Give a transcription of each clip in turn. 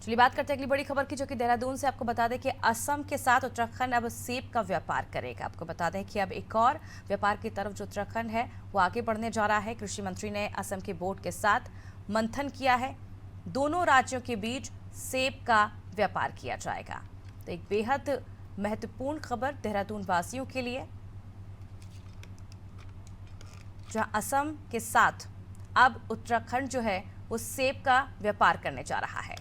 चलिए बात करते हैं अगली बड़ी खबर की, जो कि देहरादून से। आपको बता दें कि असम के साथ उत्तराखंड अब सेब का व्यापार करेगा। आपको बता दें कि अब एक और व्यापार की तरफ जो उत्तराखंड है वो आगे बढ़ने जा रहा है। कृषि मंत्री ने असम के बोर्ड के साथ मंथन किया है। दोनों राज्यों के बीच सेब का व्यापार किया जाएगा। तो एक बेहद महत्वपूर्ण खबर देहरादून वासियों के लिए, जहां असम के साथ अब उत्तराखंड जो है वो सेब का व्यापार करने जा रहा है।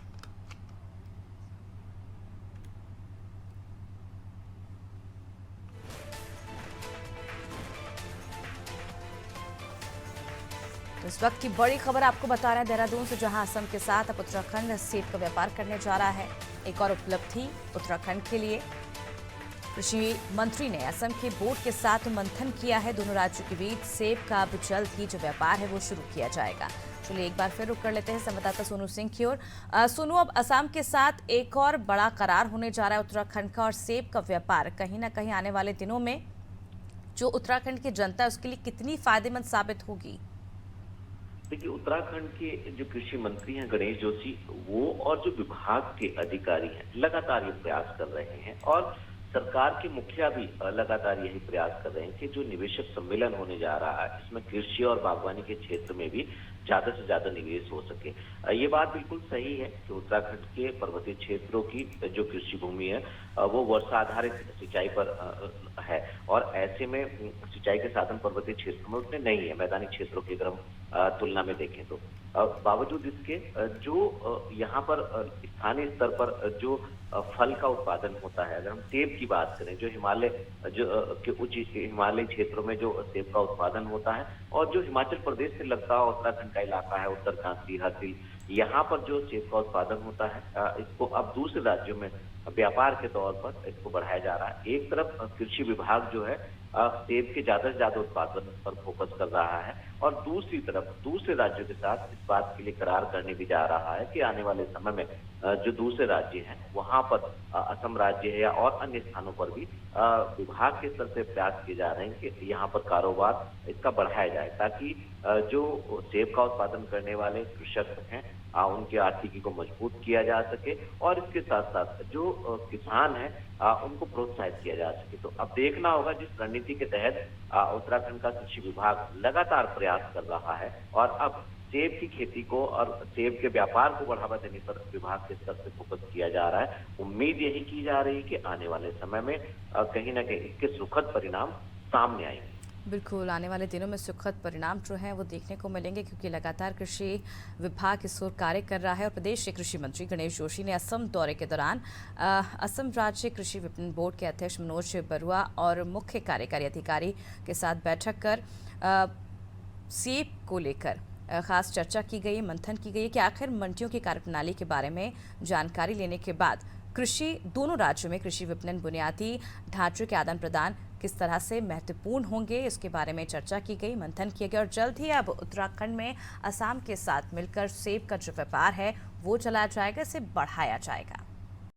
तो इस वक्त की बड़ी खबर आपको बता रहे हैं देहरादून से, जहां असम के साथ अब उत्तराखंड सेब का व्यापार करने जा रहा है। एक और उपलब्धि उत्तराखंड के लिए। कृषि मंत्री ने असम के बोर्ड के साथ मंथन किया है। दोनों राज्यों के बीच सेब का अब जल्द ही जो व्यापार है वो शुरू किया जाएगा। चलिए एक बार फिर रुक कर लेते हैं संवाददाता सोनू सिंह की ओर। सोनू, अब असम के साथ एक और बड़ा करार होने जा रहा है उत्तराखंड का, और सेब का व्यापार कहीं ना कहीं आने वाले दिनों में जो उत्तराखंड की जनता है उसके लिए कितनी फायदेमंद साबित होगी? देखिए, उत्तराखंड के जो कृषि मंत्री हैं गणेश जोशी, वो और जो विभाग के अधिकारी हैं लगातार ये प्रयास कर रहे हैं, और सरकार के मुखिया भी लगातार यही प्रयास कर रहे हैं कि जो निवेशक सम्मेलन होने जा रहा है इसमें कृषि और बागवानी के क्षेत्र में भी ज्यादा से ज्यादा निवेश हो सके। ये बात बिल्कुल सही है कि उत्तराखंड के पर्वतीय क्षेत्रों की जो कृषि भूमि है वो वर्षा आधारित सिंचाई पर है, और ऐसे में सिंचाई के साधन पर्वतीय क्षेत्रों में उतने नहीं है मैदानी क्षेत्रों की अगर हम तुलना में देखें तो। बावजूद इसके जो यहाँ पर स्थानीय स्तर पर जो फल का उत्पादन होता है, अगर हम सेब की बात करें, जो हिमालय जो के उच्च हिमालयी क्षेत्रों में जो सेब का उत्पादन होता है, और जो हिमाचल प्रदेश से लगता हुआ उत्तराखंड का इलाका है, उत्तरकाशी, हरसिल, यहाँ पर जो सेब का उत्पादन होता है इसको अब दूसरे राज्यों में व्यापार के तौर पर इसको बढ़ाया जा रहा है। एक तरफ कृषि विभाग जो है सेब के ज्यादा से ज्यादा उत्पादन पर फोकस कर रहा है, और दूसरी तरफ दूसरे राज्यों के साथ इस बात के लिए करार करने भी जा रहा है कि आने वाले समय में जो दूसरे राज्य हैं वहां पर असम राज्य है या और अन्य स्थानों पर भी विभाग के स्तर से प्रयास किए जा रहे हैं कि यहाँ पर कारोबार इसका बढ़ाया जाए, ताकि जो सेब का उत्पादन करने वाले कृषक हैं उनकी आर्थिकी को मजबूत किया जा सके, और इसके साथ साथ जो किसान हैं उनको प्रोत्साहित किया जा सके। तो अब देखना होगा, जिस रणनीति के तहत उत्तराखंड का कृषि विभाग लगातार प्रयास कर रहा है, और अब सेब की खेती को और सेब के व्यापार को बढ़ावा देने पर विभाग के स्तर से फोकस किया जा रहा है। उम्मीद यही की जा रही है कि आने वाले समय में कहीं ना कहीं इसके सुखद परिणाम सामने आएंगे। बिल्कुल, आने वाले दिनों में सुखद परिणाम जो हैं वो देखने को मिलेंगे, क्योंकि लगातार कृषि विभाग इस ओर कार्य कर रहा है। और प्रदेश के कृषि मंत्री गणेश जोशी ने असम दौरे के दौरान असम राज्य कृषि विपणन बोर्ड के अध्यक्ष मनोज बरुआ और मुख्य कार्यकारी अधिकारी के साथ बैठक कर सेब को लेकर खास चर्चा की गई, मंथन की गई कि आखिर मंडियों की कार्यप्रणाली के बारे में जानकारी लेने के बाद दोनों राज्यों में कृषि विपणन बुनियादी ढांचे के आदान प्रदान किस तरह से महत्वपूर्ण होंगे, इसके बारे में चर्चा की गई, मंथन किया गया। और जल्द ही अब उत्तराखंड में असम के साथ मिलकर सेब का जो व्यापार है वो चलाया जाएगा, इसे बढ़ाया जाएगा।